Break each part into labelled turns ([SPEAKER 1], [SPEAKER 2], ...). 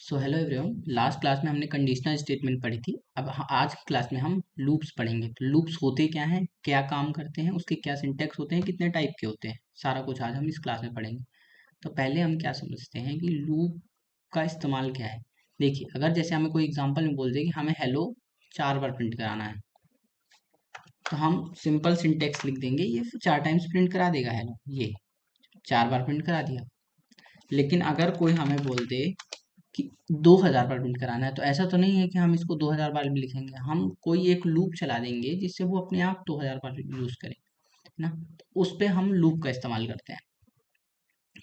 [SPEAKER 1] So hello everyone, last class में हमने conditional statement पढ़ी थी। अब आज की क्लास में हम लूप्स पढ़ेंगे। तो लूप्स होते क्या हैं, क्या काम करते हैं, उसके क्या सिंटैक्स होते हैं, कितने टाइप के होते हैं, सारा कुछ आज हम इस क्लास में पढ़ेंगे। तो पहले हम क्या समझते हैं कि लूप का इस्तेमाल क्या है। देखिए, अगर जैसे हमें कोई एग्जांपल में बोल दे कि हमें हेलो 4 बार प्रिंट कराना है, तो हम सिंपल सिंटैक्स लिख देंगे, ये 4 टाइम्स प्रिंट करा देगा हेलो, ये 4 बार प्रिंट करा दिया। लेकिन अगर कोई हमें बोल दे कि 2000 बार प्रिंट कराना है, तो ऐसा तो नहीं है कि हम इसको 2000 बार भी लिखेंगे, हम कोई एक लूप चला देंगे जिससे वो अपने आप 2000 बार यूज करे, है ना। तो उस पे हम लूप का इस्तेमाल करते हैं।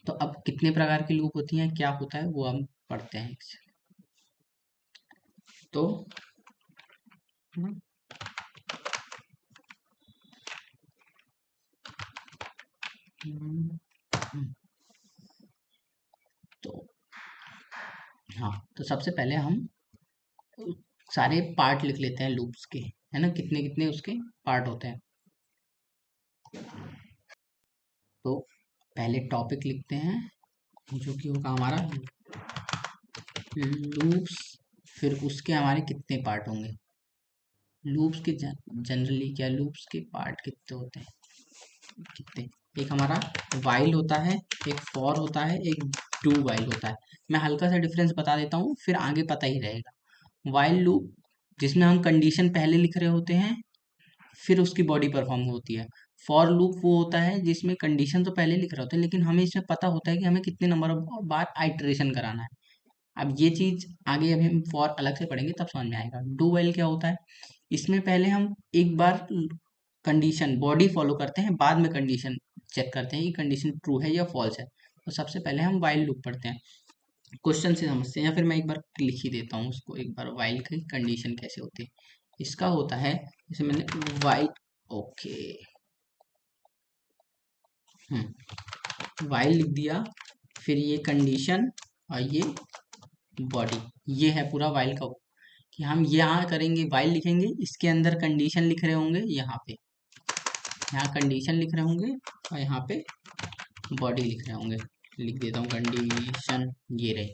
[SPEAKER 1] तो अब कितने प्रकार की लूप होती हैं, क्या होता है, वो हम पढ़ते हैं। तो हम्म, तो हाँ, तो सबसे पहले हम सारे पार्ट लिख लेते हैं लूप्स के, है ना, कितने कितने उसके पार्ट होते हैं। तो पहले टॉपिक लिखते हैं, जो कि होगा हमारा लूप्स। फिर उसके हमारे कितने पार्ट होंगे, लूप्स के जनरली क्या लूप्स के पार्ट कितने होते हैं, कितने। एक हमारा वाइल होता है, एक फॉर होता है, एक डू वाइल होता है। मैं हल्का सा डिफरेंस बता देता हूँ, फिर आगे पता ही रहेगा। वाइल लूप जिसमें हम कंडीशन पहले लिख रहे होते हैं, फिर उसकी बॉडी परफॉर्म होती है। फॉर लूप वो होता है जिसमें कंडीशन तो पहले लिख रहे होते हैं, लेकिन हमें इसमें पता होता है कि हमें कितने नंबर बार आइटरेशन कराना है। अब ये चीज आगे अभी हम फॉर अलग से पढ़ेंगे, तब समझ में आएगा। डू व्हाइल क्या होता है, इसमें पहले हम एक बार कंडीशन बॉडी फॉलो करते हैं, बाद में कंडीशन चेक करते हैं कि कंडीशन ट्रू है या फॉल्स है। तो सबसे पहले हम व्हाइल लूप पढ़ते हैं, क्वेश्चन से समझते हैं, या फिर मैं एक बार लिख ही देता हूँ उसको एक बार, व्हाइल की कंडीशन कैसे होती है। इसका होता है, जैसे मैंने व्हाइल, ओके, व्हाइल लिख दिया, फिर ये कंडीशन और ये बॉडी, ये है पूरा व्हाइल का। कि हम यहाँ करेंगे, व्हाइल लिखेंगे, इसके अंदर कंडीशन लिख रहे होंगे, यहाँ पे यहाँ कंडीशन लिख रहे होंगे, और यहाँ पे बॉडी लिख रहे होंगे। लिख देता हूँ कंडीशन, ये रहे,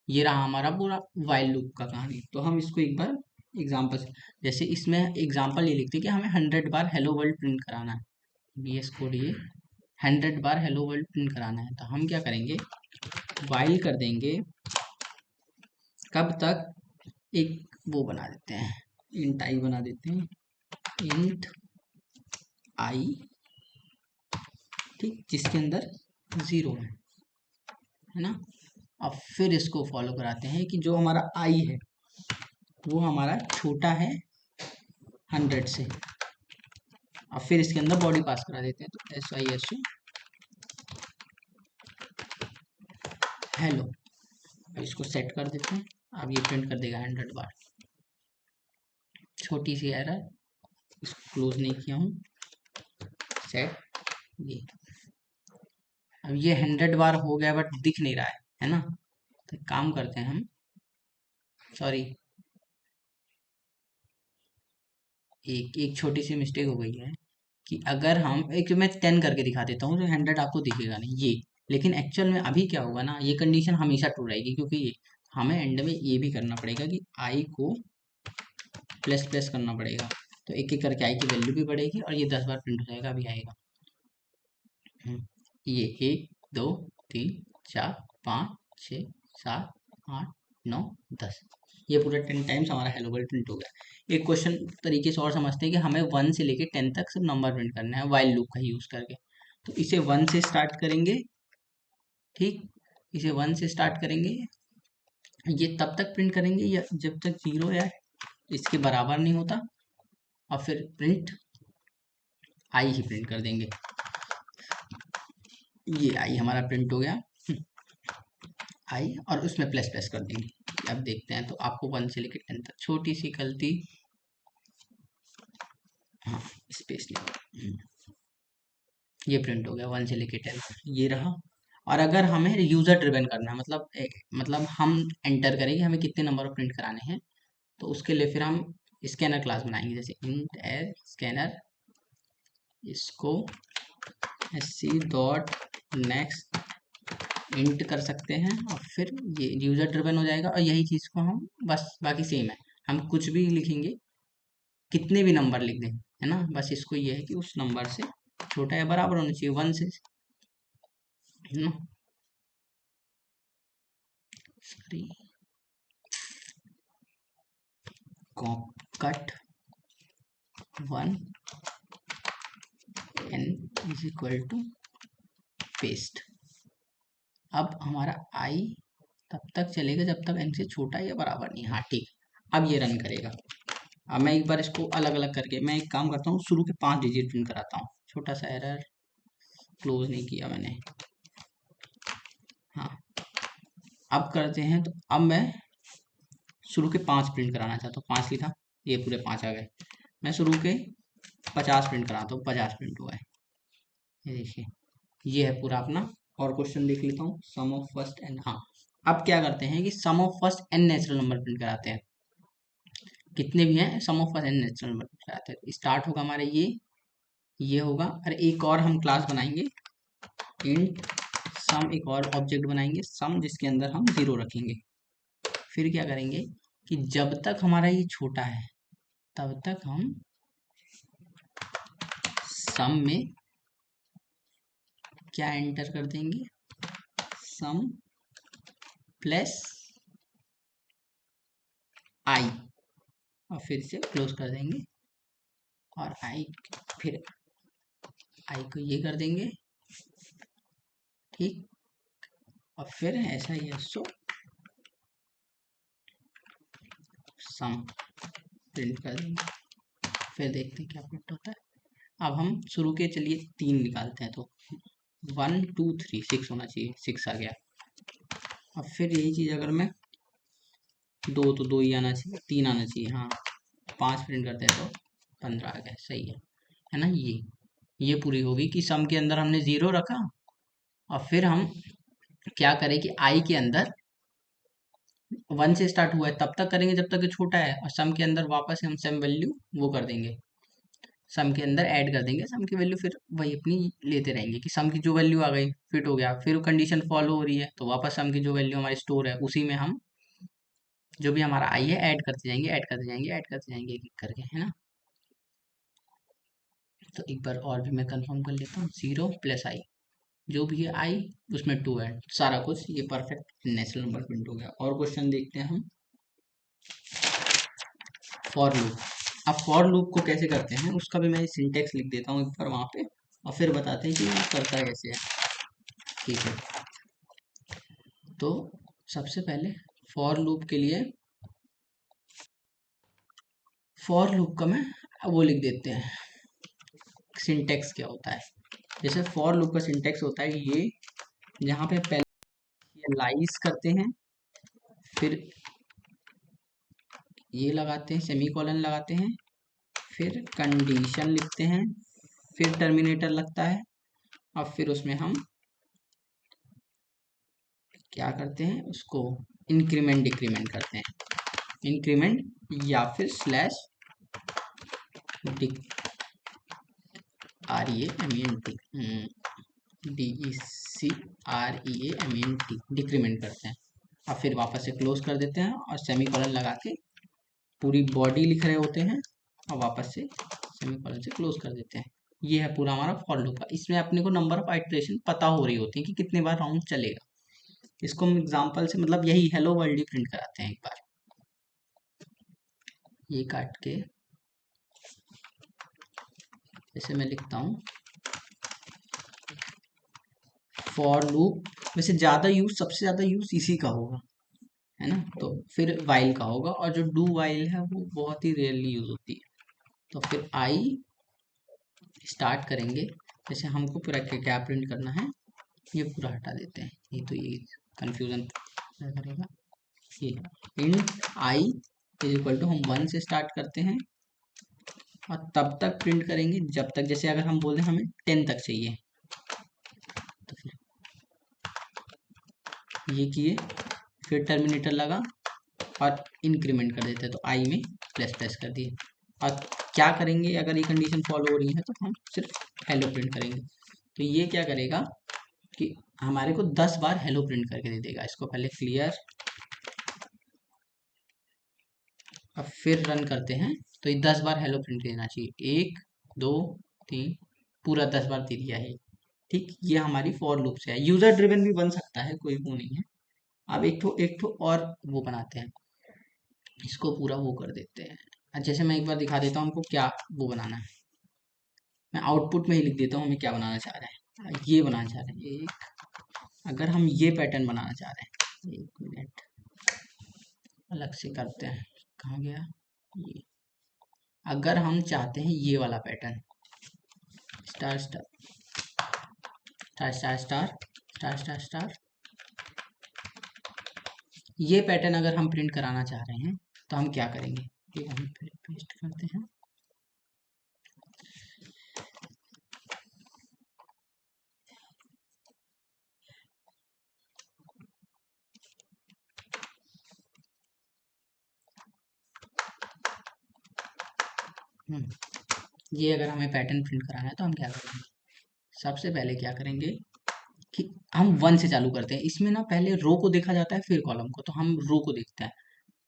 [SPEAKER 1] ये रहा हमारा पूरा व्हाइल लूप का कहानी। तो हम इसको एक बार एग्जांपल से, जैसे इसमें एग्जांपल ये लिखते हैं कि हमें 100 बार हेलो वर्ल्ड प्रिंट कराना है, VS कोड ये 100 बार हेलो वर्ल्ड प्रिंट कराना है। तो हम क्या करेंगे, व्हाइल कर देंगे, कब तक, एक वो बना देते हैं, इंट आई बना देते हैं, इंट आई, ठीक, जिसके अंदर 0 है ना। अब फिर इसको फॉलो कराते हैं कि जो हमारा आई है वो हमारा छोटा है 100 से। अब फिर इसके अंदर बॉडी पास करा देते हैं, तो SISU हेलो। अब इसको सेट कर देते हैं, अब ये प्रिंट कर देगा 100 बार। छोटी सी एरर, इसको क्लोज नहीं किया हूँ, सेट, ये। अब ये 100 बार हो गया, बट दिख नहीं रहा है ना। तो काम करते हैं हम, सॉरी, एक एक छोटी सी मिस्टेक हो गई है कि अगर हम एक, मैं 10 करके दिखा देता हूँ तो 100 आपको दिखेगा नहीं ये। लेकिन एक्चुअल में अभी क्या होगा ना, ये कंडीशन हमेशा ट्रू रहेगी, क्योंकि ये हमें एंड में ये भी करना पड़ेगा कि आई को प्लस प्लस करना पड़ेगा। तो एक एक करके आई की वैल्यू भी बढ़ेगी, और ये 10 बार प्रिंट हो जाएगा, अभी आएगा। ये 1 2 3 4 5 6 7 8 9 10, ये पूरा 10 टाइम्स हमारा हेलो वर्ल्ड प्रिंट हो गया। एक क्वेश्चन तरीके से और समझते हैं कि हमें 1 से लेके 10 तक सब नंबर प्रिंट करना है वाइल लूप का यूज करके। तो इसे 1 से स्टार्ट करेंगे, ठीक, इसे 1 से स्टार्ट करेंगे, ये तब तक प्रिंट करेंगे या जब तक 0 या इसके बराबर नहीं होता, और फिर प्रिंट आई ही प्रिंट कर देंगे। ये आई हमारा प्रिंट हो गया, आई, और उसमें प्लस प्लस कर देंगे। अब देखते हैं, तो आपको 1 से लेकर 10 तक, छोटी सी गलती, हाँ, स्पेस नहीं, ये प्रिंट हो गया 1 से लेकर 10 तक, ये रहा। और अगर हमें यूजर ड्रिवन करना है, मतलब हम एंटर करेंगे हमें कितने नंबर ऑफ प्रिंट कराने हैं, तो उसके लिए फिर हम स्कैनर क्लास बनाएंगे, जैसे इंट एज स्कैनर, इसको sc डॉट नेक्स्ट इंट कर सकते हैं और फिर ये यूजर ड्रिवन हो जाएगा। और यही चीज़ को हम बस बाकी सेम है, हम कुछ भी लिखेंगे, कितने भी नंबर लिख दें, है ना, बस इसको ये है कि उस नंबर से छोटा या बराबर होना चाहिए 1 से, है ना। Sorry, cut 1 n is equal to paste. अब हमारा आई तब तक चलेगा जब तक n से छोटा या बराबर नहीं। हाँ ठीक, अब ये रन करेगा। अब मैं एक बार इसको अलग अलग करके मैं एक काम करता हूँ, शुरू के 5 डिजिट प्रिंट कराता हूँ। छोटा सा एरर, क्लोज नहीं किया मैंने। हाँ, अब करते हैं। तो अब मैं शुरू के 5 प्रिंट कराना चाहता हूँ। 5 लिखा, ये पूरे 5 आ गए। मैं शुरू के 50 प्रिंट कराता हूँ, 50 प्रिंट हुआ है। ये देखिए, ये है पूरा अपना। और क्वेश्चन देख लेता हूँ, सम ऑफ फर्स्ट एन। हाँ, अब क्या करते हैं कि sum of first n natural number print कराते हैं। कितने भी हैं, sum of first n natural number print कराते हैं। स्टार्ट होगा हमारे ये होगा। अरे एक और हम क्लास बनाएंगे, इंट सम, एक और ऑब्जेक्ट बनाएंगे सम, जिसके अंदर हम 0 रखेंगे। फिर क्या करेंगे कि जब तक हमारा ये छोटा है तब तक हम सम में क्या एंटर कर देंगे, सम प्लस आई, और फिर से क्लोज कर देंगे। और आई, फिर आई को ये कर देंगे, ठीक। और फिर ऐसा ही है, सो सम प्रिंट कर देंगे। फिर देखते हैं क्या प्रिंट होता है। अब हम शुरू के चलिए 3 निकालते हैं। तो 1 2 3 6 होना चाहिए, 6 आ गया। अब फिर यही चीज़ अगर मैं 2, तो 2 ही आना चाहिए, 3 आना चाहिए। हाँ, 5 प्रिंट करते हैं तो 15 आ गया, सही है ना। ये पूरी होगी कि सम के अंदर हमने 0 रखा। और फिर हम क्या करें कि आई के अंदर 1 से स्टार्ट हुआ है तब तक करेंगे जब तक ये छोटा है, और सम के अंदर वापस हम सम वैल्यू वो कर देंगे, सम के अंदर ऐड कर देंगे सम की वैल्यू। फिर वही अपनी लेते रहेंगे कि सम की जो वैल्यू आ गई फिट हो गया। फिर कंडीशन फॉलो हो रही है तो वापस सम की जो वैल्यू हमारी स्टोर है उसी में हम जो भी हमारा आई है ऐड करते जाएंगे, ऐड करते जाएंगे, ऐड करते जाएंगे, एक एक करके, है ना। तो एक बार और भी मैं कंफर्म कर लेता हूँ, 0 प्लस आई, जो भी है आई उसमें 2 है, सारा कुछ ये परफेक्ट नेचुरल नंबर प्रिंट हो गया। और क्वेश्चन देखते हैं हम, फॉर लूप। अब फॉर लूप को कैसे करते हैं उसका भी मैं सिंटेक्स लिख देता हूँ एक बार वहाँ पे, और फिर बताते हैं कि ये करता कैसे है, ठीक है। तो सबसे पहले फॉर लूप के लिए, फॉर लूप का मैं वो लिख देते हैं सिंटेक्स क्या होता है। जैसे फॉर लूप का सिंटेक्स होता है ये, जहाँ पे पहले इनिशियलाइज करते हैं, फिर ये लगाते हैं, सेमीकोलन लगाते हैं, फिर कंडीशन लिखते हैं, फिर टर्मिनेटर लगता है, और फिर उसमें हम क्या करते हैं, उसको इंक्रीमेंट डिक्रीमेंट करते हैं। इंक्रीमेंट या फिर स्लैश REAMENT, DECREAMENT, डिक्रीमेंट करते हैं। और फिर वापस से क्लोज कर देते हैं और सेमीकोलन लगा के पूरी बॉडी लिख रहे होते हैं, और वापस से सेमीकोलन से क्लोज कर देते हैं। ये है पूरा हमारा फॉर लूप का। इसमें अपने को नंबर ऑफ आइटरेशन पता हो रही होती है कि कितने बार राउंड चलेगा। इसको हम एग्जांपल से, मतलब यही हेलो वर्ल्ड ही प्रिंट कराते हैं एक बार। ये काट के जैसे मैं लिखता हूँ फॉर लूप, वैसे ज़्यादा यूज, सबसे ज़्यादा यूज इसी का होगा, है ना। तो फिर वाइल का होगा, और जो डू वाइल है वो बहुत ही रेयरली यूज होती है। तो फिर आई स्टार्ट करेंगे, जैसे हमको पूरा क्या प्रिंट करना है ये पूरा हटा देते हैं, नहीं तो ये कंफ्यूजन करेगा। ये int I is equal to, हम 1 से स्टार्ट करते हैं और तब तक प्रिंट करेंगे जब तक, जैसे अगर हम बोल दें हमें 10 तक चाहिए, तो फिर ये किए, फिर टर्मिनेटर लगा और इंक्रीमेंट कर देते हैं, तो आई में प्लस प्लस कर दिए। और क्या करेंगे, अगर ये कंडीशन फॉलो हो रही है तो हम सिर्फ हेलो प्रिंट करेंगे। तो ये क्या करेगा कि हमारे को 10 बार हेलो प्रिंट करके दे देगा। इसको पहले क्लियर, अब फिर रन करते हैं तो ये 10 बार हेलो प्रिंट देना चाहिए। 1 2 3, पूरा 10 बार दे दिया है। ठीक, ये हमारी फॉर लूप से है। यूजर ड्रिवन भी बन सकता है, कोई वो नहीं है। अब एक ठो और वो बनाते हैं, इसको पूरा वो कर देते हैं। जैसे मैं एक बार दिखा देता हूँ हमको क्या वो बनाना है। मैं आउटपुट में ही लिख देता हूँ हमें क्या बनाना चाह रहे हैं। ये बनाना चाह रहे हैं अगर हम ये पैटर्न बनाना चाह रहे हैं, 1 मिनट अलग से करते हैं, कहाँ गया ये। अगर हम चाहते हैं ये वाला pattern, star star star star star star star star, ये पैटर्न अगर हम प्रिंट कराना चाह रहे हैं तो हम क्या करेंगे, ये हम पेस्ट करते हैं। ये अगर हमें पैटर्न प्रिंट कराना है तो हम क्या करेंगे, सबसे पहले क्या करेंगे कि हम 1 से चालू करते हैं। इसमें ना पहले रो को देखा जाता है फिर कॉलम को, तो हम रो को देखते हैं।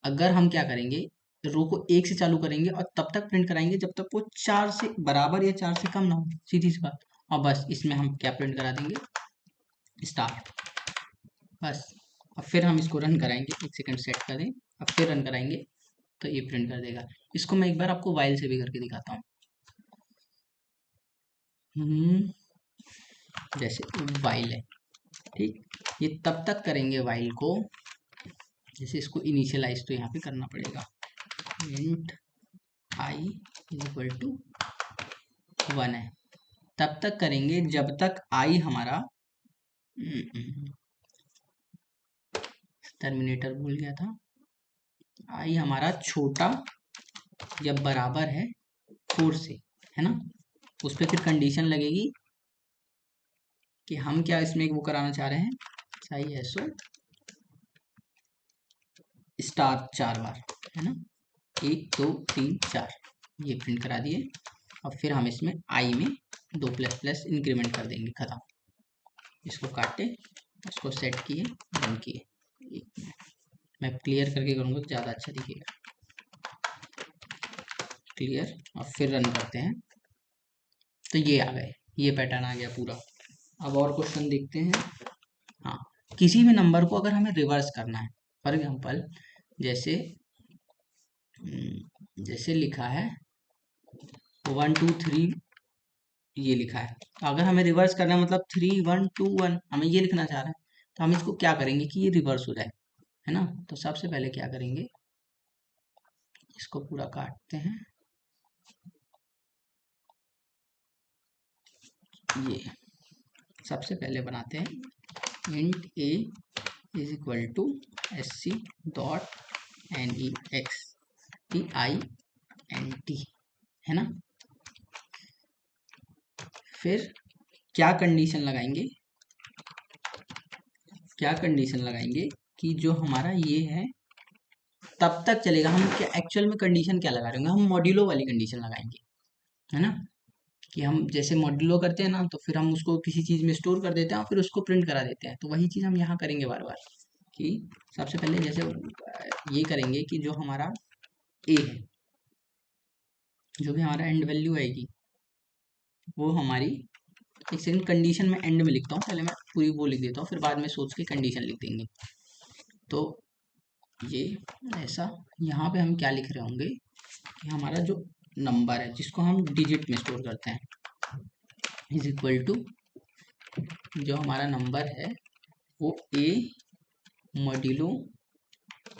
[SPEAKER 1] अगर हम क्या करेंगे, रो को 1 से चालू करेंगे और तब तक प्रिंट कराएंगे जब तक वो 4 से बराबर या 4 से कम ना हो, सीधी सी बात। और बस इसमें हम क्या प्रिंट करा देंगे, स्टार, बस। अब फिर हम इसको रन कराएंगे, 1 सेकंड सेट कर दें, अब फिर रन कराएंगे तो ये प्रिंट कर देगा। इसको मैं एक बार आपको वाइल से भी करके दिखाता हूँ। जैसे वाइल है, ठीक, ये तब तक करेंगे वाइल को, जैसे इसको इनिशियलाइज तो यहाँ पे करना पड़ेगा, int I is equal to 1 है। तब तक करेंगे जब तक आई हमारा टर्मिनेटर भूल गया था, आई हमारा छोटा या बराबर है 4 से, है ना। उस पर फिर कंडीशन लगेगी कि हम क्या इसमें एक वो कराना चाह रहे हैं, सही है, सो स्टार 4 बार, है ना, 1 2 3 4, ये प्रिंट करा दिए। अब फिर हम इसमें आई में 2 प्लस प्लस इंक्रीमेंट कर देंगे, खत्म। इसको काटे, इसको सेट किए, रन किए। मैं क्लियर करके करूँगा तो ज़्यादा अच्छा दिखेगा। क्लियर, और फिर रन करते हैं तो ये आ गए, ये पैटर्न आ गया पूरा। अब और क्वेश्चन देखते हैं। हाँ, किसी भी नंबर को अगर हमें रिवर्स करना है, फॉर एग्जांपल जैसे जैसे लिखा है 1 2 3, ये लिखा है, तो अगर हमें रिवर्स करना है मतलब 3 1 2 1, हमें ये लिखना चाह रहा है, तो हम इसको क्या करेंगे कि ये रिवर्स हो जाए, है ना। तो सबसे पहले क्या करेंगे, इसको पूरा काटते हैं, ये सबसे पहले बनाते हैं int A is equal to S C dot N E X T I N T, है ना। फिर क्या कंडीशन लगाएंगे, क्या कंडीशन लगाएंगे कि जो हमारा ये है तब तक चलेगा। हम क्या एक्चुअल में कंडीशन क्या लगा रहे होंगे, हम मॉड्यूलो वाली कंडीशन लगाएंगे, है ना, कि हम जैसे मॉड्यूलो करते हैं ना तो फिर हम उसको किसी चीज़ में स्टोर कर देते हैं और फिर उसको प्रिंट करा देते हैं। तो वही चीज़ हम यहाँ करेंगे बार बार, कि सबसे पहले जैसे ये करेंगे कि जो हमारा ए है, जो भी हमारा एंड वैल्यू आएगी वो हमारी, एक सेकंड कंडीशन में एंड में लिखता हूँ, पहले मैं पूरी वो लिख देता हूँ, फिर बाद में सोच के कंडीशन लिख देंगे। तो ये ऐसा, यहाँ पे हम क्या लिख रहे होंगे कि हमारा जो नंबर है जिसको हम डिजिट में स्टोर करते हैं इज इक्वल टू, जो हमारा नंबर है वो ए मॉड्यूलो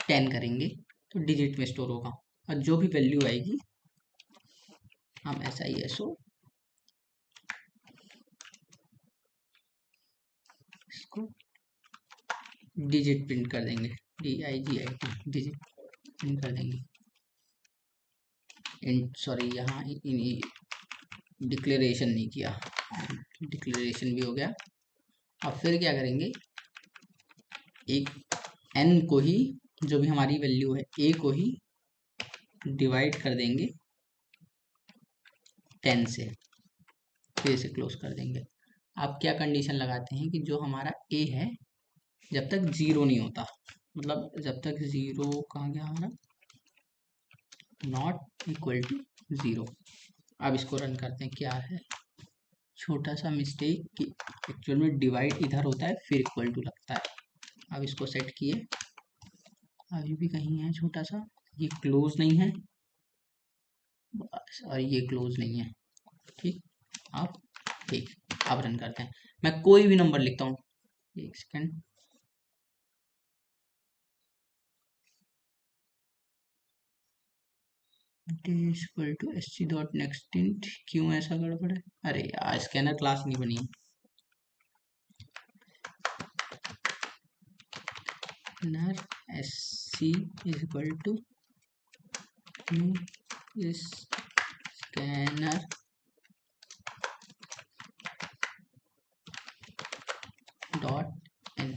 [SPEAKER 1] 10 करेंगे तो डिजिट में स्टोर होगा, और जो भी वैल्यू आएगी हम ऐसा ही ऐसो इसको डिजिट प्रिंट कर देंगे, DIGIT डिजिट प्रिंट कर देंगे। सॉरी, यहाँ डिक्लेरेशन नहीं किया, डिक्लेरेशन भी हो गया। अब फिर क्या करेंगे, एक n को ही, जो भी हमारी वैल्यू है a को ही डिवाइड कर देंगे 10 से, फिर इसे क्लोज कर देंगे। आप क्या कंडीशन लगाते हैं कि जो हमारा ए है जब तक जीरो नहीं होता, मतलब जब तक जीरो कहाँ गया हमारा, नॉट इक्वल टू जीरो। अब इसको रन करते हैं, क्या है छोटा सा मिस्टेक कि एक्चुअल में डिवाइड इधर होता है फिर इक्वल टू लगता है। अब इसको सेट किए, अभी भी कहीं है छोटा सा, ये क्लोज नहीं है बस, और ये क्लोज नहीं है। ठीक, अब ठीक, अब रन करते हैं। मैं कोई भी नंबर लिखता हूँ, एक second, equal to S C dot next int, क्यों ऐसा गड़बड़ है, अरे यार स्कैनर क्लास नहीं बनी है। Scanner S C is equal to इस स्कैनर डॉट एन।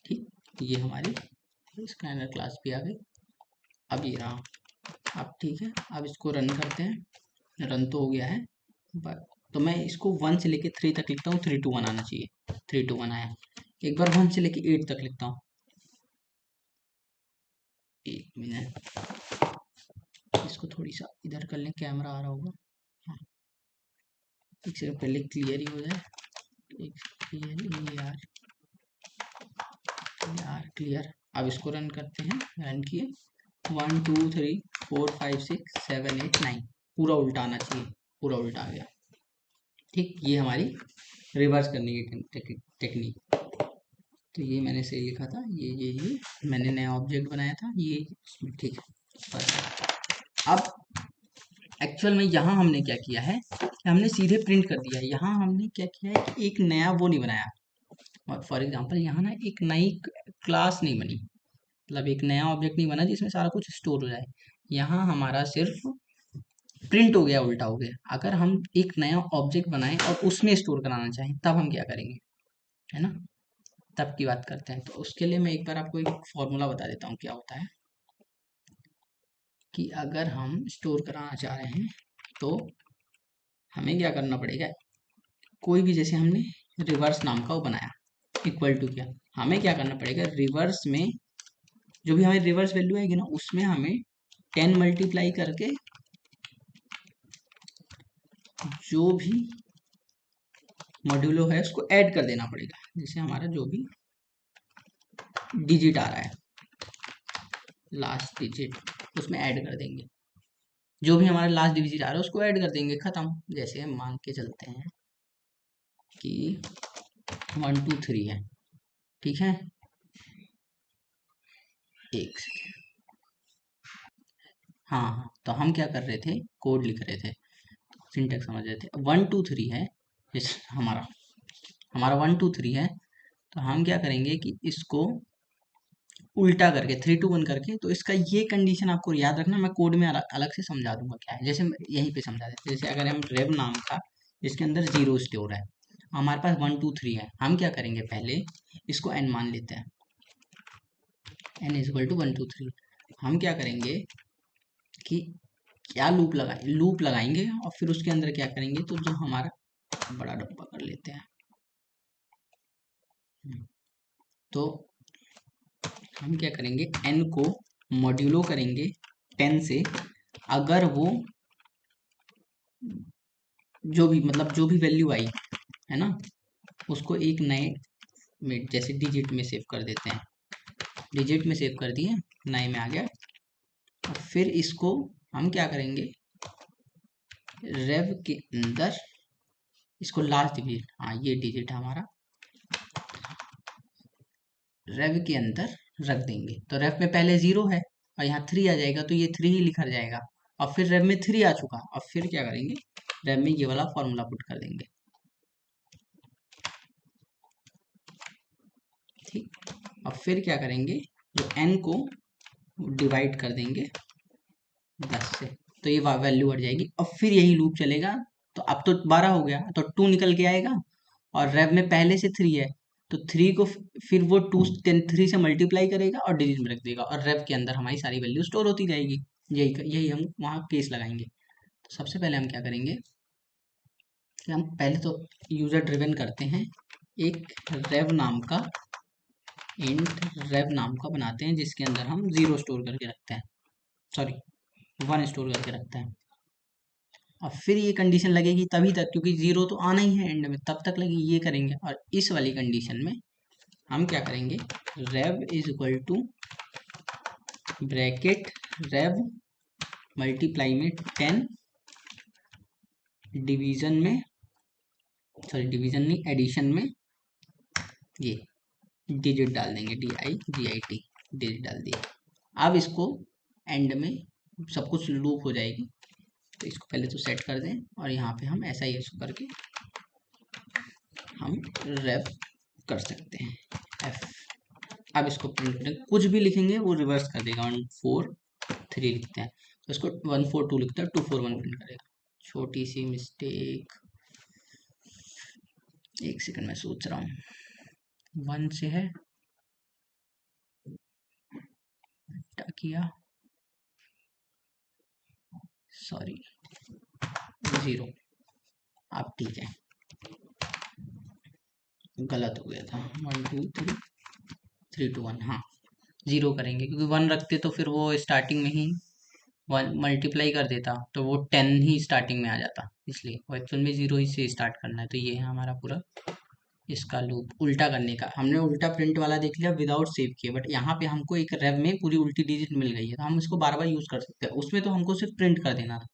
[SPEAKER 1] ठीक, ये हमारी स्कैनर क्लास भी आ गई। अब ये रहा, अब ठीक है। अब इसको रन करते हैं, रन तो हो गया है, बट तो मैं इसको 1 से लेके 3 तक लिखता हूँ, 3 2 1 आना चाहिए, 3 2 1 आया। एक बार 1 से लेके 8 तक लिखता हूँ, एक मिनट, इसको थोड़ी सा इधर कर लें, कैमरा आ रहा होगा, हाँ एक सेकंड पहले क्लियर ही हो जाए, एक क्लियर यार, यार क्लियर। अब इसको रन करते हैं, रन किए, 1 2 3 4 5 6 7 8 9, पूरा उल्टा आना चाहिए, पूरा उल्टा आ गया। ठीक, ये हमारी रिवर्स करने की टेक्निक। तो ये मैंने सही लिखा था, ये मैंने नया ऑब्जेक्ट बनाया था ये इसमें, ठीक है। अब एक्चुअल में यहाँ हमने क्या किया है कि हमने सीधे प्रिंट कर दिया है। यहाँ हमने क्या किया है कि एक नया वो नहीं बनाया, और फॉर एग्जांपल यहाँ ना एक नई क्लास नहीं बनी, मतलब एक नया ऑब्जेक्ट नहीं बना जिसमें सारा कुछ स्टोर हो जाए। यहाँ हमारा सिर्फ प्रिंट हो गया, उल्टा हो गया। अगर हम एक नया ऑब्जेक्ट बनाएं और उसमें स्टोर कराना चाहें तब हम क्या करेंगे, है ना, तब की बात करते हैं। तो उसके लिए मैं एक बार आपको एक फॉर्मूला बता देता हूँ क्या होता है कि अगर हम स्टोर कराना चाह रहे हैं तो हमें क्या करना पड़ेगा, कोई भी जैसे हमने रिवर्स नाम का वो बनाया, इक्वल टू किया, हमें क्या करना पड़ेगा, रिवर्स में जो भी हमें रिवर्स वैल्यू आएगी ना उसमें हमें 10 मल्टीप्लाई करके जो भी मॉड्यूलो है उसको ऐड कर देना पड़ेगा। जैसे हमारा जो भी डिजिट आ रहा है, लास्ट डिजिट, उसमें ऐड कर देंगे, जो भी हमारा लास्ट डिजिट आ रहा है उसको ऐड कर देंगे, खत्म। जैसे हम मान के चलते हैं कि 1 2 3 है, ठीक है, एक सेकेंड, हाँ हाँ, तो हम क्या कर रहे थे, कोड लिख रहे थे, सिंटेक्स समझ रहे थे। 1 2 3 है, इस हमारा हमारा 1 2 3 है, तो हम क्या करेंगे कि इसको उल्टा करके 3 2 1 करके, तो इसका ये कंडीशन आपको याद रखना, मैं कोड में अलग अलग से समझा दूंगा क्या है। जैसे यहीं पे समझा देते, जैसे अगर हम रेव नाम का जिसके अंदर जीरो स्टोर है, हमारे पास 1 2 3 है, हम क्या करेंगे, पहले इसको एन मान लेते हैं, एन इज इक्वल टू 1 2 3। हम क्या करेंगे कि क्या लूप लगाएंगे और फिर उसके अंदर क्या करेंगे, तो जो हमारा बड़ा डब्बा कर लेते हैं, तो हम क्या करेंगे, एन को मॉड्यूलो करेंगे 10 से, अगर वो जो भी मतलब जो भी वैल्यू आई है ना उसको एक नए में जैसे डिजिट में सेव कर देते हैं, डिजिट में सेव कर दिए, नए में आ गया। और फिर इसको हम क्या करेंगे, रेव के अंदर इसको लास्ट डिजिट, हाँ ये डिजिट हमारा रेव के अंदर रख देंगे। तो रेव में पहले 0 है और यहाँ 3 आ जाएगा, तो ये 3 ही लिखा जाएगा। और फिर रेव में 3 आ चुका, और फिर क्या करेंगे, रेव में ये वाला फॉर्मूला पुट कर देंगे, ठीक। और फिर क्या करेंगे, जो n को डिवाइड कर देंगे 10 से, तो ये वैल्यू बढ़ जाएगी, और फिर यही लूप चलेगा। तो अब तो 12 हो गया, तो 2 निकल के आएगा, और रेव में पहले से 3 है, तो 3 को फिर वो 2 3 से मल्टीप्लाई करेगा और डिजिट में रख देगा, और रेव के अंदर हमारी सारी वैल्यू स्टोर होती जाएगी। यही यही हम वहाँ केस लगाएंगे। तो सबसे पहले हम क्या करेंगे, कि हम पहले तो यूजर ड्रिवन करते हैं, एक रेव नाम का इंट रेव नाम का बनाते हैं जिसके अंदर हम 0 स्टोर करके रखते हैं, सॉरी 1 स्टोर करके रखते हैं। और फिर ये कंडीशन लगेगी तभी तक, क्योंकि 0 तो आना ही है एंड में, तब तक लगेगी, ये करेंगे। और इस वाली कंडीशन में हम क्या करेंगे, rev is equal to bracket rev multiply में 10 डिवीजन में, सॉरी डिवीजन नहीं एडिशन में, ये डिजिट डाल देंगे, DIGIT डिजिट डाल दिया। अब इसको एंड में सब कुछ लूप हो जाएगी, तो इसको पहले तो सेट कर दें और यहाँ पे हम ऐसा ही ऐसा करके हम रेव कर सकते हैं F। अब इसको प्रिंट करें, कुछ भी लिखेंगे वो रिवर्स कर देगा। 1 4 3 लिखते हैं तो इसको 1 4 2 लिखता है, 2 4 1 प्रिंट करेगा। छोटी सी मिस्टेक, एक सेकंड में सोच रहा हूँ। 1 से है, क्या किया, सॉरी 0, अब ठीक है, गलत हो गया था। 1 2 3 3 2 1, हाँ 0 करेंगे क्योंकि 1 रखते तो फिर वो स्टार्टिंग में ही 1 मल्टीप्लाई कर देता तो वो 10 ही स्टार्टिंग में आ जाता, इसलिए वो एक्चुअल में 0 ही से स्टार्ट करना है। तो ये है हमारा पूरा इसका लूप। उल्टा करने का, हमने उल्टा प्रिंट वाला देख लिया विदाउट सेव किए, बट यहाँ पे हमको एक रेव में पूरी उल्टी डिजिट मिल गई है तो हम इसको बार बार यूज कर सकते हैं। उसमें तो हमको सिर्फ प्रिंट कर देना था,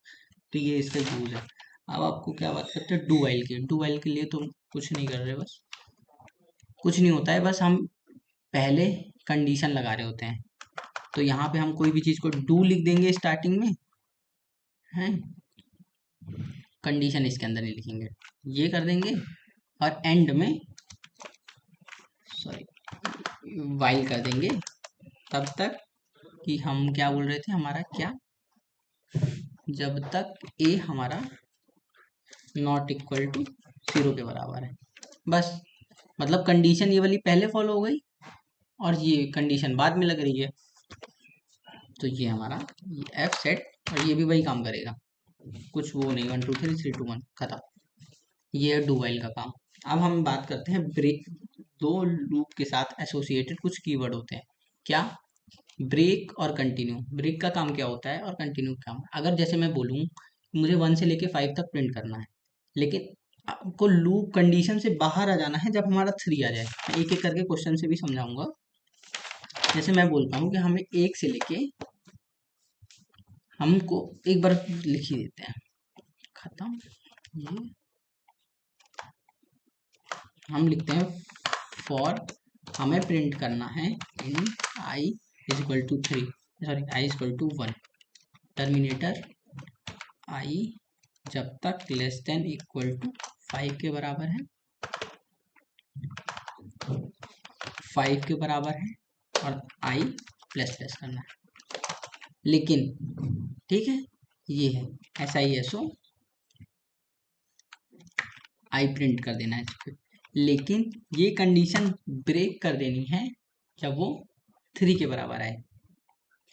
[SPEAKER 1] तो ये इसका यूज है। अब आपको क्या बात करते हैं डू वाइल की। डू वाइल के लिए तो कुछ नहीं कर रहे, बस कुछ नहीं होता है, बस हम पहले कंडीशन लगा रहे होते हैं। तो यहाँ पे हम कोई भी चीज को डू लिख देंगे स्टार्टिंग में, है कंडीशन इसके अंदर नहीं लिखेंगे, ये कर देंगे। और एंड में सॉरी वाइल कर देंगे तब तक कि हम क्या बोल रहे थे, हमारा क्या, जब तक ए हमारा नॉट इक्वल टू 0 के बराबर है। बस मतलब कंडीशन ये वाली पहले फॉलो हो गई और ये कंडीशन बाद में लग रही है, तो ये हमारा ये एफ सेट, और ये भी वही काम करेगा, कुछ वो नहीं, 1 2 3 3 2 1 खत्म। ये है डू वाइल का काम। अब हम बात करते हैं ब्रेक। दो लूप के साथ एसोसिएटेड कुछ कीवर्ड होते हैं, क्या, ब्रेक और कंटिन्यू। ब्रेक का काम क्या होता है और कंटिन्यू का काम, अगर जैसे मैं बोलूँ मुझे 1 से लेके 5 तक प्रिंट करना है, लेकिन आपको लूप कंडीशन से बाहर आ जाना है जब हमारा 3 आ जाए। मैं एक एक करके क्वेश्चन से भी समझाऊंगा। जैसे मैं बोलता हूँ कि हमें 1 से लेके, हमको एक बार लिख ही देते हैं, खत्म। ये हम लिखते हैं फॉर, हमें प्रिंट करना है in i is equal to 3, sorry i is equal to 1, terminator i जब तक लेस देन इक्वल टू 5 के बराबर है, 5 के बराबर है, और आई प्लस प्लस करना है। लेकिन ठीक है, ये है SISO आई प्रिंट कर देना है इस पे, लेकिन ये कंडीशन ब्रेक कर देनी है जब वो 3 के बराबर आए,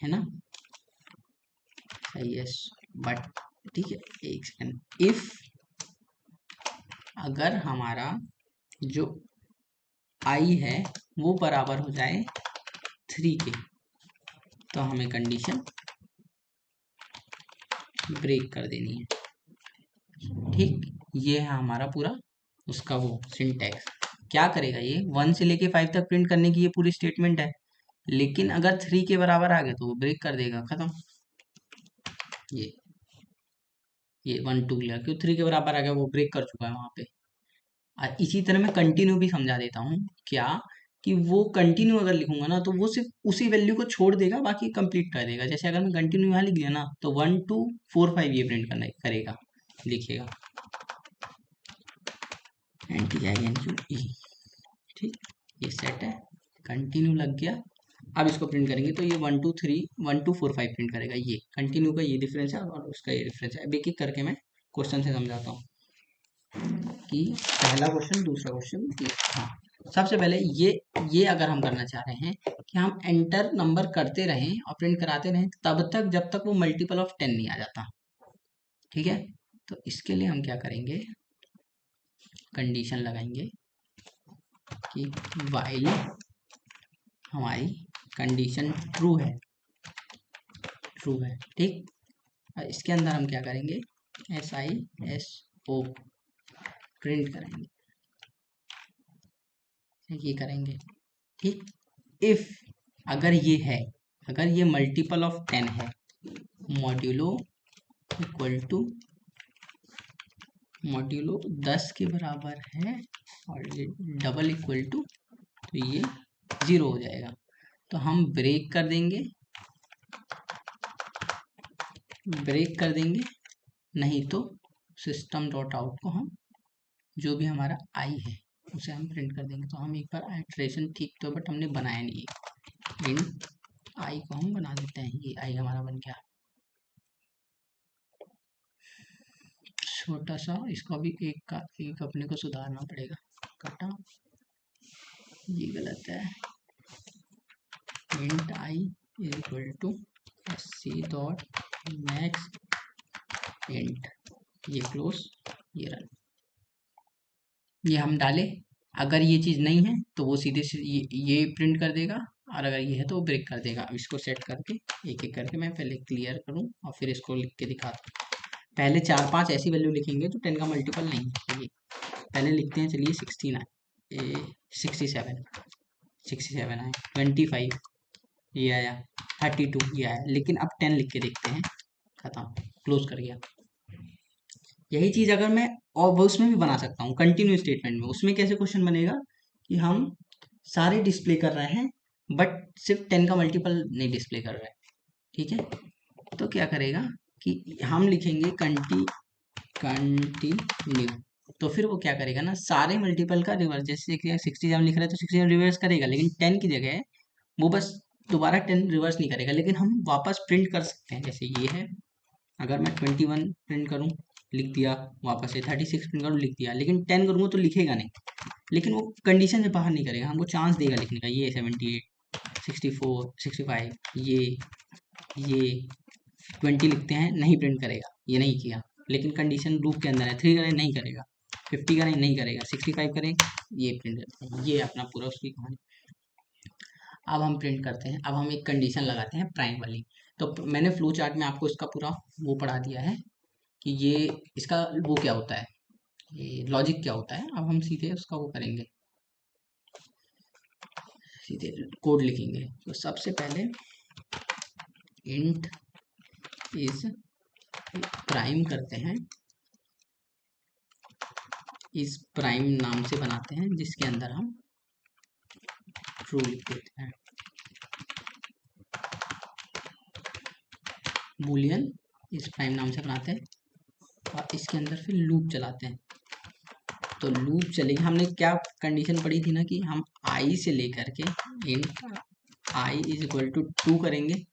[SPEAKER 1] है ना, सही है। बट ठीक है, एक सेकंड, इफ अगर हमारा जो आई है वो बराबर हो जाए 3 के, तो हमें कंडीशन ब्रेक कर देनी है। ठीक, ये है हमारा पूरा उसका वो सिंटैक्स। क्या करेगा ये, 1 से लेके 5 तक प्रिंट करने की ये पूरी स्टेटमेंट है, लेकिन अगर 3 के बराबर आ गए तो वो ब्रेक कर देगा, खत्म। ये 1 2 लिया, क्यों 3 के बराबर आ गया, वो ब्रेक कर चुका है वहां पे। और इसी तरह मैं कंटिन्यू भी समझा देता हूँ, क्या, कि वो कंटिन्यू अगर लिखूंगा ना तो वो सिर्फ उसी वैल्यू को छोड़ देगा, बाकी कंप्लीट कर देगा। जैसे अगर मैं कंटिन्यू यहाँ लिख दिया ना तो 1 2 4 5 ये प्रिंट करना करेगा, लिखेगा NTINUE। ठीक, ये सेट है, कंटिन्यू लग गया। अब इसको प्रिंट करेंगे तो ये 1 2 3 1 2 4 5 प्रिंट करेगा। ये कंटिन्यू का ये डिफरेंस है और उसका ये डिफरेंस है। अब एक एक करके मैं क्वेश्चन से समझाता हूँ कि पहला क्वेश्चन, दूसरा क्वेश्चन। हाँ, सबसे पहले ये अगर हम करना चाह रहे हैं कि हम एंटर नंबर करते रहें और प्रिंट कराते रहें तब तक जब तक वो मल्टीपल ऑफ 10 नहीं आ जाता, ठीक है। तो इसके लिए हम क्या करेंगे, कंडीशन लगाएंगे कि वाइल हमारी कंडीशन ट्रू है, ठीक। और इसके अंदर हम क्या करेंगे, SISO प्रिंट करेंगे, ये करेंगे, ठीक। इफ अगर ये है, अगर ये मल्टीपल ऑफ 10 है, मॉड्यूलो इक्वल टू मॉड्यूलो 10 के बराबर है और ये डबल इक्वल टू, तो ये 0 हो जाएगा। तो हम ब्रेक कर देंगे, नहीं तो सिस्टम डॉट आउट को हम जो भी हमारा आई है उसे हम प्रिंट कर देंगे। तो हम एक बार आइट्रेशन ठीक तो, बट हमने बनाया नहीं है, इन आई को हम बना देते हैं, ये आई हमारा बन गया छोटा सा। इसको भी एक अपने को सुधारना पड़ेगा, कटा, ये गलत है। Int I is equal to C dot max int, ये क्लोज, ये रन, ये हम डाले। अगर ये चीज़ नहीं है तो वो सीधे से ये प्रिंट कर देगा, और अगर ये है तो वो ब्रेक कर देगा। अब इसको सेट करके एक एक करके मैं पहले क्लियर करूं और फिर इसको लिख के दिखाता हूँ। पहले 4-5 ऐसी वैल्यू लिखेंगे जो 10 का मल्टीपल नहीं है। ये पहले लिखते हैं, चलिए 16 आए, 67 आए, 25 ये आया, 32 ये आया, लेकिन अब 10 लिख के देखते हैं, खत्म, क्लोज कर गया। यही चीज़ अगर मैं और वो उसमें भी बना सकता हूँ कंटिन्यू स्टेटमेंट में। उसमें कैसे क्वेश्चन बनेगा कि हम सारे डिस्प्ले कर रहे हैं बट सिर्फ 10 का मल्टीपल नहीं डिस्प्ले कर रहे हैं, ठीक है। तो क्या करेगा कि हम लिखेंगे कंटिन्यू, तो फिर वो क्या करेगा ना, सारे मल्टीपल का रिवर्स, जैसे 67 लिख रहा है तो 67 रिवर्स करेगा, लेकिन 10 की जगह वो बस दोबारा 10 रिवर्स नहीं करेगा, लेकिन हम वापस प्रिंट कर सकते हैं। जैसे ये है, अगर मैं 21 प्रिंट करूं, लिख दिया, वापस से 36 प्रिंट करूं, लिख दिया, लेकिन 10 करूंगा तो लिखेगा नहीं, लेकिन वो कंडीशन से बाहर नहीं करेगा, हमको चांस देगा लिखने का। ये 78, 64, 65, ये 20 लिखते हैं, नहीं प्रिंट करेगा, ये नहीं किया, लेकिन कंडीशन लूप के अंदर है, 3 करें नहीं करेगा, 50 करें नहीं करेगा, 65 करें ये प्रिंट करते हैं। ये अपना पूरा उसकी कहानी। अब हम प्रिंट करते हैं, अब हम एक कंडीशन लगाते हैं प्राइम वाली। तो मैंने फ्लो चार्ट में आपको इसका पूरा वो पढ़ा दिया है कि ये इसका वो क्या होता है, ये लॉजिक क्या होता है। अब हम सीधे उसका वो करेंगे, सीधे कोड लिखेंगे। तो सबसे पहले इंट इज प्राइम करते हैं, इस प्राइम नाम से बनाते हैं, जिसके अंदर हम ट्रू लिख देते हैं, बूलियन इस प्राइम नाम से बनाते हैं, और इसके अंदर फिर लूप चलाते हैं। तो लूप चलेगी, हमने क्या कंडीशन पढ़ी थी ना कि हम आई से लेकर के int I is equal to 2 करेंगे,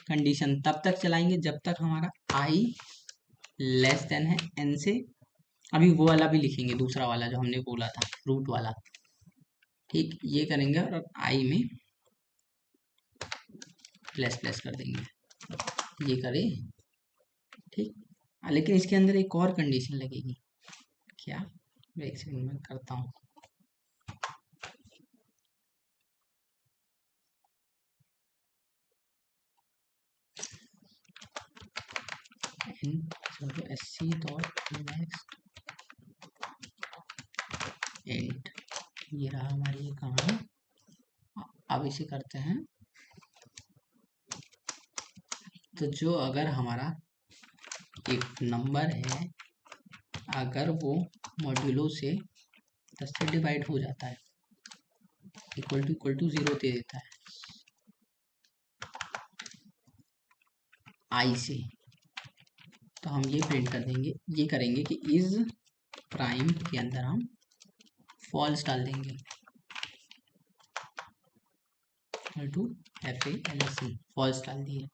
[SPEAKER 1] कंडीशन तब तक चलाएंगे जब तक हमारा आई लेस देन है एन से। अभी वो वाला भी लिखेंगे, दूसरा वाला जो हमने बोला था, रूट वाला, ठीक, ये करेंगे और आई में प्लस प्लस कर देंगे, ये करें, ठीक। लेकिन इसके अंदर एक और कंडीशन लगेगी, क्या, एक सेकंड में करता हूँ। sc डॉट नेक्स्ट इंट, ये रहा हमारी ये कहानी। अब इसे करते हैं, तो जो अगर हमारा एक नंबर है, अगर वो मॉड्यूलो से 10 से डिवाइड हो जाता है, इक्वल टू 0 दे देता है आई से, तो हम ये प्रिंट कर देंगे, ये करेंगे कि इज प्राइम के अंदर हम फॉल्स डाल देंगे, इक्वल टू FALC, फॉल्स डाल दिए,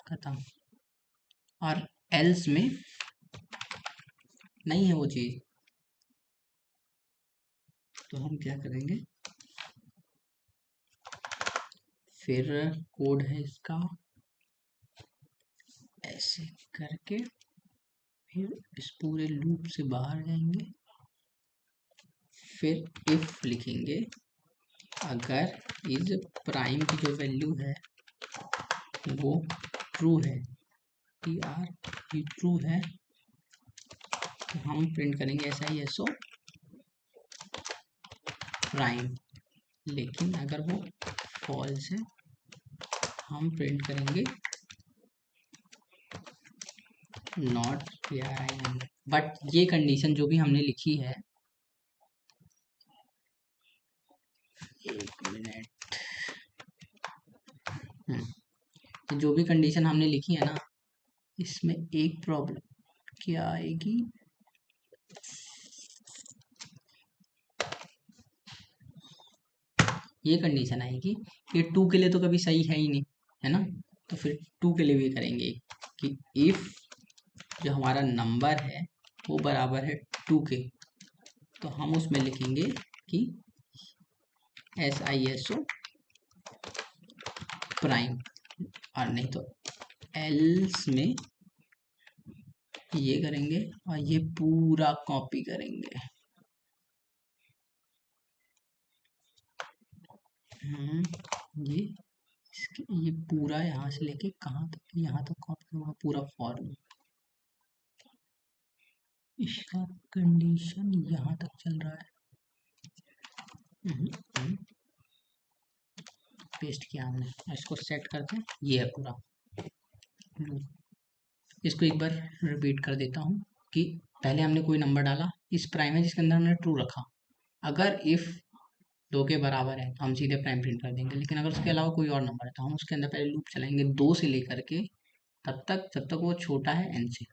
[SPEAKER 1] खत्म। और एल्स में नहीं है वो चीज़, तो हम क्या करेंगे, फिर कोड है इसका, ऐसे करके फिर इस पूरे लूप से बाहर जाएंगे, फिर इफ लिखेंगे अगर इज प्राइम की जो वैल्यू है वो ट्रू है, टी आर ये ट्रू है, तो हम प्रिंट करेंगे SISO प्राइम। लेकिन अगर वो फॉल्स है हम प्रिंट करेंगे नॉट PRIM। बट ये कंडीशन जो भी हमने लिखी है, एक मिनट, जो भी कंडीशन हमने लिखी है ना, इसमें एक प्रॉब्लम क्या आएगी, ये कंडीशन आएगी कि 2 के लिए तो कभी सही है ही नहीं, है ना, तो फिर 2 के लिए भी करेंगे कि इफ जो हमारा नंबर है वो बराबर है 2 के, तो हम उसमें लिखेंगे कि SISO प्राइम, और नहीं तो एल्स में ये करेंगे और ये पूरा कॉपी करेंगे। ये पूरा यहाँ से लेके कहाँ तक, यहाँ तक कॉपी होगा पूरा फॉर्म, इसका कंडीशन यहाँ तक चल रहा है। पेस्ट किया हमने, इसको सेट करते हैं, ये है पूरा। इसको एक बार रिपीट कर देता हूँ कि पहले हमने कोई नंबर डाला, इस प्राइम है जिसके अंदर हमने ट्रू रखा, अगर इफ 2 के बराबर है तो हम सीधे प्राइम प्रिंट कर देंगे, लेकिन अगर उसके अलावा कोई और नंबर है तो हम उसके अंदर पहले लूप चलाएंगे 2 से लेकर के तब तक जब तक वो छोटा है n से,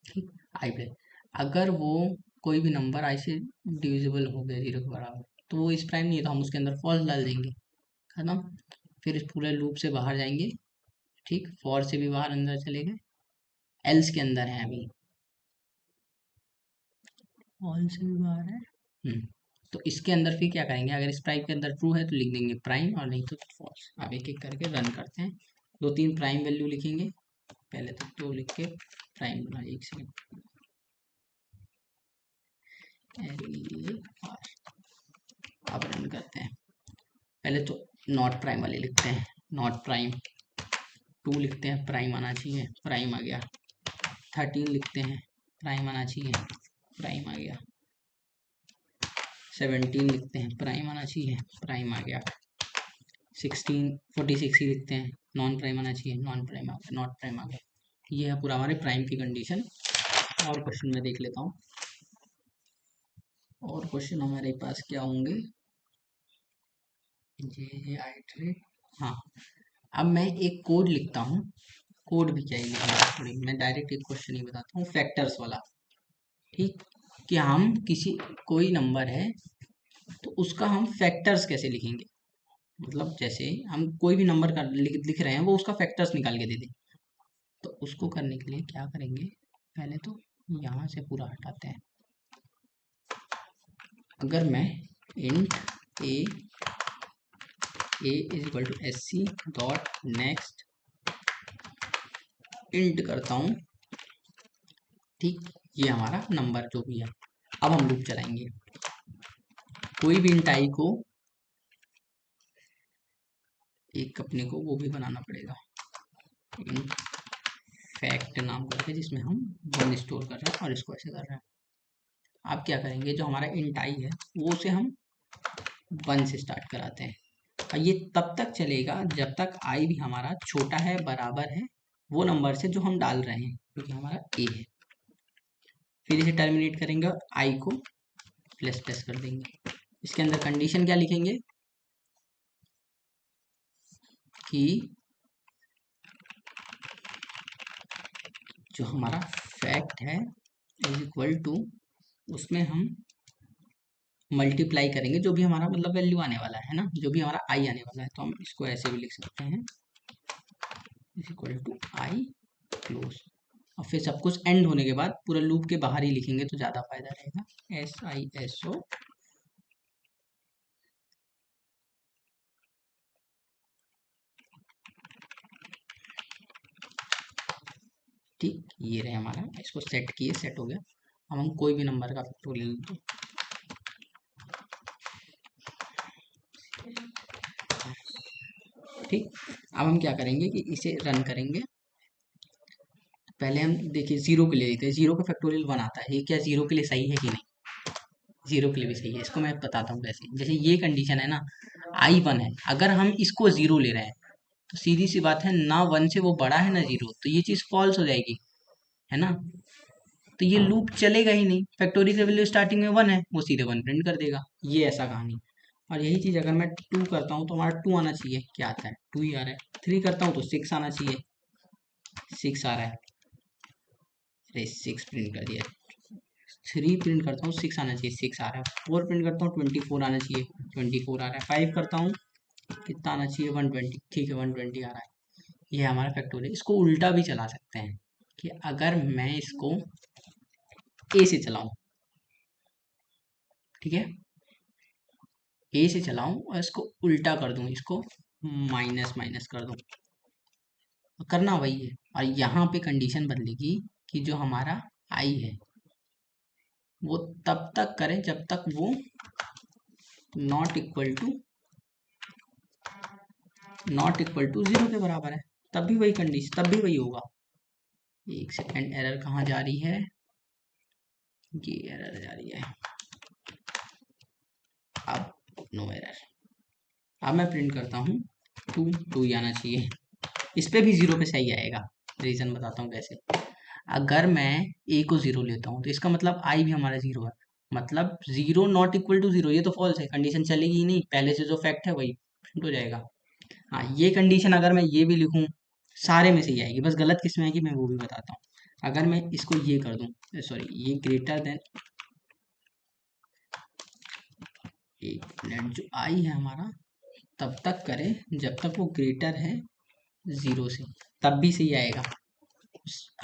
[SPEAKER 1] ठीक, आई पे। अगर वो कोई भी नंबर आई से डिविजिबल हो गया 0 के बराबर, तो वो इस प्राइम नहीं है, तो हम उसके अंदर फॉल्स डाल देंगे, खत्म। फिर इस पूरे लूप से बाहर जाएंगे, ठीक, फॉर से भी बाहर अंदर चले गए, एल्स के अंदर है अभी, ऑल से भी बाहर है। तो इसके अंदर फिर क्या करेंगे, अगर इस प्राइम के अंदर ट्रू है तो लिख देंगे प्राइम, और नहीं तो फॉल्स। अब एक एक करके रन करते हैं, 2-3 प्राइम वैल्यू लिखेंगे, पहले तो 2 लिख के प्राइम बना, एक सेकेंड, अब रन करते हैं। पहले तो नॉट प्राइम वाले लिखते हैं, नॉट प्राइम 2 लिखते हैं, प्राइम आना चाहिए, प्राइम आ गया। 13 लिखते हैं, प्राइम आना चाहिए, प्राइम आ गया। 17 लिखते हैं, प्राइम आना चाहिए, प्राइम आ गया। 46 ही लिखते हैं, नॉन प्राइम आना चाहिए, नॉन प्राइम आ गया, नॉट प्राइम आ गया। ये है पूरा हमारे प्राइम की कंडीशन। और क्वेश्चन में देख लेता हूँ, और क्वेश्चन हमारे पास क्या होंगे, ये आइटरेट, हाँ। अब मैं एक कोड लिखता हूँ, कोड भी क्या ही लिखना थोड़ी, मैं डायरेक्ट एक क्वेश्चन ही बताता हूँ, फैक्टर्स वाला, ठीक, कि हम किसी कोई नंबर है तो उसका हम फैक्टर्स कैसे लिखेंगे, मतलब जैसे हम कोई भी नंबर का लिख रहे हैं, वो उसका फैक्टर्स निकाल के दे दें, तो उसको करने के लिए क्या करेंगे, पहले तो यहाँ से पूरा हटाते हैं। अगर मैं int A is equal to SC dot next int करता हूँ, ठीक, ये हमारा नंबर जो भी है। अब हम लूप चलाएंगे, कोई भी इंट आई को एक अपने को वो भी बनाना पड़ेगा, इंट फैक्ट नाम करके, जिसमें हम 1 स्टोर कर रहे हैं और इसको ऐसे कर रहे हैं। अब क्या करेंगे, जो हमारा इंट आई है वो उसे हम 1 से स्टार्ट कराते हैं, और ये तब तक चलेगा जब तक आई भी हमारा छोटा है, बराबर है वो नंबर से जो हम डाल रहे हैं, क्योंकि हमारा ए है। फिर इसे टर्मिनेट करेंगे और आई को प्लस प्लस कर देंगे। इसके अंदर कंडीशन क्या लिखेंगे कि जो हमारा फैक्ट है इज इक्वल टू, उसमें हम मल्टीप्लाई करेंगे जो भी हमारा मतलब वैल्यू आने वाला है ना, जो भी हमारा आई आने वाला है, तो हम इसको ऐसे भी लिख सकते हैं, is equal to I close, और फिर सब कुछ एंड होने के बाद पूरा लूप के बाहर ही लिखेंगे तो ज़्यादा फायदा रहेगा, SISO ठीक, ये रहे हमारा, इसको सेट किए, सेट हो गया। अब हम कोई भी नंबर का फैक्टोरियल ले लो, ठीक। अब हम क्या करेंगे कि इसे रन करेंगे। पहले हम देखिए जीरो के लिए लेते हैं, जीरो का फैक्टोरियल 1 आता है, ये क्या जीरो के लिए सही है कि नहीं? जीरो के लिए भी सही है, इसको मैं बताता हूँ कैसे। जैसे ये कंडीशन है ना, आई 1 है, अगर हम इसको जीरो ले रहे हैं तो सीधी सी बात है ना, 1 से वो बड़ा है ना जीरो, तो ये चीज फॉल्स हो जाएगी, है ना। तो ये लूप चलेगा ही नहीं, फैक्टोरियल की वैल्यू स्टार्टिंग में 1 है, वो सीधे 1 प्रिंट कर देगा, ये ऐसा कहानी। और यही चीज अगर मैं 2 करता हूँ तो हमारा 2 आना चाहिए, क्या आता है? 2 ही आ रहा है। 3 करता हूँ तो 6 आना चाहिए, 6 आ रहा है, अरे 6 प्रिंट कर दिया। 3 प्रिंट करता हूँ, 6 आना चाहिए, 6 आ रहा है। 4 प्रिंट करता हूँ, 24 आना चाहिए, 24 आ रहा है। 5 करता हूँ, कितना आना चाहिए? 120, ठीक है, 120 आ रहा है। ये हमारा फैक्टोरियल। इसको उल्टा भी चला सकते हैं कि अगर मैं इसको ए से चलाऊं, ठीक है, ए से चलाऊं और इसको उल्टा कर दूं, इसको माइनस माइनस कर दूं, तो करना वही है। और यहाँ पे कंडीशन बदलेगी कि जो हमारा आई है वो तब तक करें जब तक वो नॉट इक्वल टू जीरो के बराबर है, तब भी वही कंडीशन, तब भी वही होगा। एक सेकेंड, एरर कहाँ जा रही है? ये एरर जा रही है, अब नो एरर। अब मैं प्रिंट करता हूँ, टू टू ही आना चाहिए, इस पे भी जीरो पे सही आएगा। रीजन बताता हूँ कैसे। अगर मैं ए को जीरो लेता हूँ तो इसका मतलब आई भी हमारा जीरो है, मतलब zero not equal to zero, ये तो फॉल्स है, कंडीशन चलेगी ही नहीं, पहले से जो फैक्ट है वही प्रिंट हो जाएगा। हाँ, ये कंडीशन अगर मैं ये भी लिखूं, सारे में सही आएगी, बस गलत किस में आएगी मैं वो भी बताता हूँ। अगर मैं इसको ये कर दूं, सॉरी, ये ग्रेटर देन, एक मिनट, जो आई है हमारा तब तक करें जब तक वो ग्रेटर है जीरो से, तब भी सही आएगा,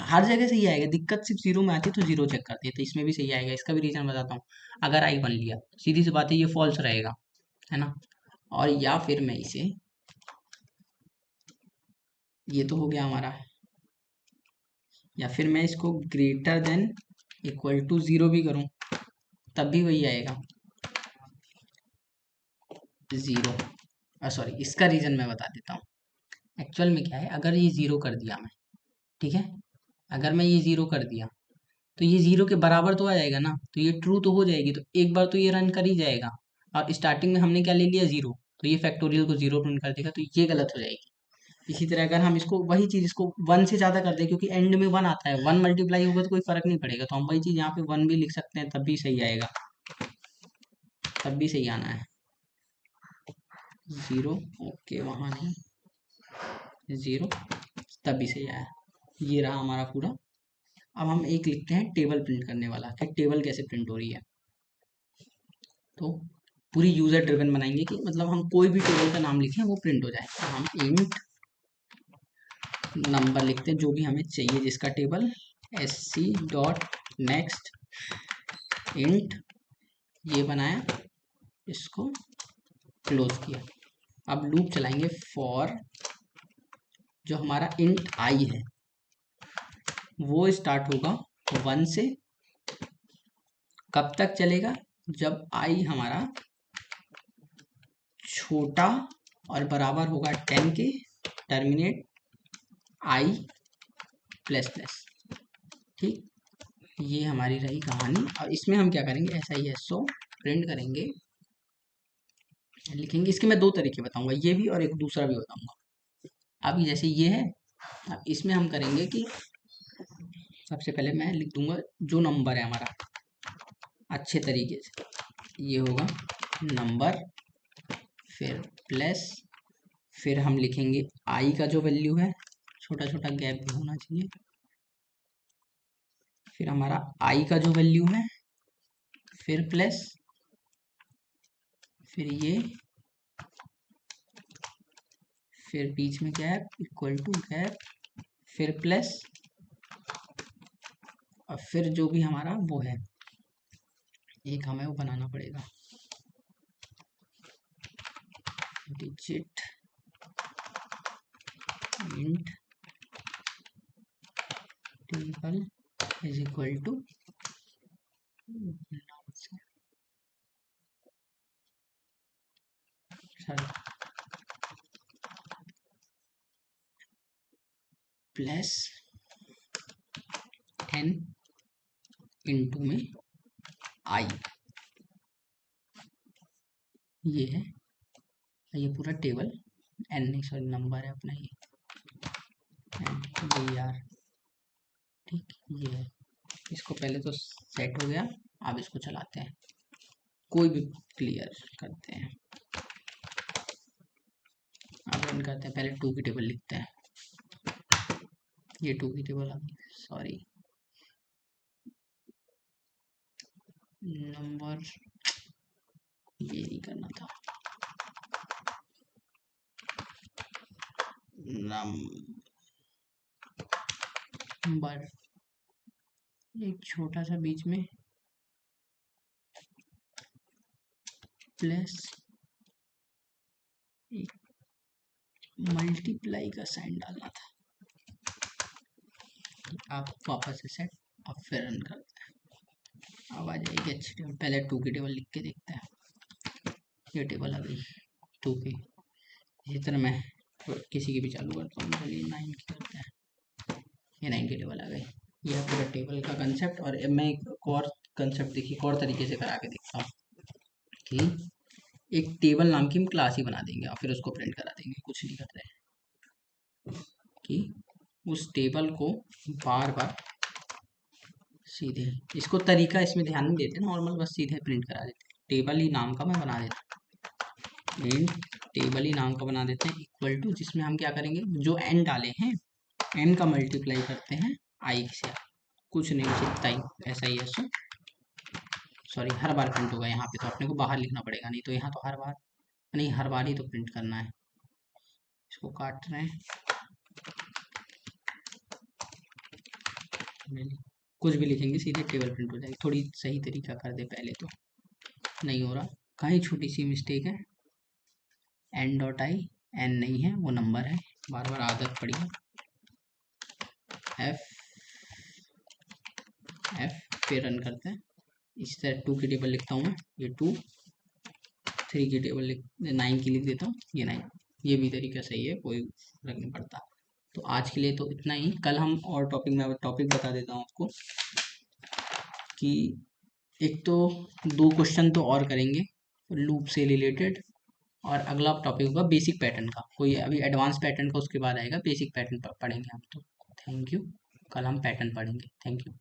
[SPEAKER 1] हर जगह सही आएगा। दिक्कत सिर्फ जीरो में आती है तो जीरो चेक करती है, तो इसमें भी सही आएगा। इसका भी रीजन बताता हूँ। अगर आई बन लिया, सीधी सी बात है, ये फॉल्स रहेगा, है ना। और या फिर मैं इसे, ये तो हो गया हमारा, या फिर मैं इसको greater than equal to zero भी करूं, तब भी वही आएगा, जीरो। सॉरी, इसका रीजन मैं बता देता हूँ। एक्चुअल में क्या है, अगर ये जीरो कर दिया मैं, ठीक है, अगर मैं ये जीरो कर दिया तो ये जीरो के बराबर तो आ जाएगा ना, तो ये ट्रू तो हो जाएगी, तो एक बार तो ये रन कर ही जाएगा। और स्टार्टिंग में हमने क्या ले लिया? जीरो, तो ये फैक्टोरियल को जीरो प्रिंट कर देगा, तो ये गलत हो जाएगी। इसी तरह अगर हम इसको वही चीज, इसको 1 से ज्यादा कर दें, क्योंकि एंड में 1 आता है, 1 मल्टीप्लाई होगा तो कोई फर्क नहीं पड़ेगा, तो हम वही चीज यहाँ पे 1 भी लिख सकते हैं, तब भी सही आएगा, तब भी सही आना है। जीरो, ओके, वहां नहीं, जीरो, तब भी सही आया। ये रहा हमारा पूरा। अब हम एक लिखते हैं टेबल प्रिंट करने वाला, कि टेबल कैसे प्रिंट हो रही है। तो पूरी यूजर ड्रिवन बनाएंगे कि मतलब हम कोई भी टेबल का नाम लिखें वो प्रिंट हो जाए। तो हम इंट नंबर लिखते हैं, जो भी हमें चाहिए जिसका table, sc dot next int, ये बनाया, इसको क्लोज किया। अब लूप चलाएंगे फॉर जो हमारा इंट आई है वो स्टार्ट होगा 1 से, कब तक चलेगा? जब आई हमारा छोटा और बराबर होगा 10 के, टर्मिनेट आई प्लस प्लस, ठीक। ये हमारी रही कहानी। और इसमें हम क्या करेंगे, ऐसा ही है, सो प्रिंट करेंगे, लिखेंगे। इसके मैं दो तरीके बताऊंगा, ये भी और एक दूसरा भी बताऊंगा। अभी जैसे ये है, अब इसमें हम करेंगे कि सबसे पहले मैं लिख दूंगा जो नंबर है हमारा अच्छे तरीके से, ये होगा नंबर, फिर प्लस, फिर हम लिखेंगे आई का जो वैल्यू है, छोटा छोटा गैप भी होना चाहिए, फिर हमारा आई का जो वैल्यू है, फिर प्लस, फिर ये, फिर बीच में गैप इक्वल टू गैप, फिर प्लस, और फिर जो भी हमारा वो है, एक हमें वो बनाना पड़ेगा, digit int table is equal two plus n into में आई, ये है, ये पूरा टेबल n नहीं सॉरी नंबर है अपना ये NDR, ठीक ये है। इसको पहले तो सेट हो गया, अब इसको चलाते हैं, कोई भी क्लियर करते हैं, अब रन करते हैं। पहले 2 की टेबल लिखते हैं, ये 2 की टेबल आ गई, सॉरी नंबर ये नहीं करना था, नंबर एक छोटा सा बीच में प्लस एक मल्टीप्लाई का साइन डालना था। आप वापस से सेट, अब फिर रन करते हैं, अब आ जाएगी अच्छी टेबल। पहले 2 की टेबल लिख के देखते हैं, ये टेबल आ गई 2 की। इसी तरह मैं किसी की भी चालू करता हूँ, चलिए 9 की करते हैं, ये 9 की टेबल आ गई। यह पूरा टेबल का कंसेप्ट। और मैं एक और कंसेप्ट देखिए, एक और तरीके से करा के देखता हूँ कि एक टेबल नाम की हम क्लास ही बना देंगे और फिर उसको प्रिंट करा देंगे, कुछ नहीं कर रहे कि उस टेबल को बार बार सीधे, इसको तरीका इसमें ध्यान नहीं देते, नॉर्मल बस सीधे प्रिंट करा देते। टेबल ही नाम का मैं बना देता हूँ, टेबल ही नाम का बना देते हैं, इक्वल टू, जिसमें हम क्या करेंगे, जो n डाले हैं n का मल्टीप्लाई करते हैं i से, कुछ नहीं बस इतना ही, ऐसा ही है। सॉरी हर बार प्रिंट होगा यहाँ पे, तो अपने को बाहर लिखना पड़ेगा, नहीं तो यहाँ तो हर बार नहीं, हर बार ही तो प्रिंट करना है। इसको काट रहे हैं, कुछ भी लिखेंगे सीधे टेबल प्रिंट हो जाएगी। थोड़ी सही तरीका कर दे पहले, तो नहीं हो रहा, कहीं छोटी सी मिस्टेक है, n डॉट आई, n नहीं है वो नंबर है, बार बार आदत पड़ी है। f फिर रन करते हैं, इस तरह 2 की टेबल लिखता हूँ मैं, ये 2, 3 की टेबल लिख 9 की लिख देता हूँ, ये 9, ये भी तरीका सही है, कोई फर्क नहीं पड़ता। तो आज के लिए तो इतना ही, कल हम और टॉपिक में टॉपिक बता देता हूँ आपको कि एक तो 2 क्वेश्चन तो और करेंगे लूप से रिलेटेड, और अगला टॉपिक होगा बेसिक पैटर्न का, कोई अभी एडवांस पैटर्न का उसके बाद आएगा, बेसिक पैटर्न पढ़ेंगे हम। तो थैंक यू, कल हम पैटर्न पढ़ेंगे, थैंक यू।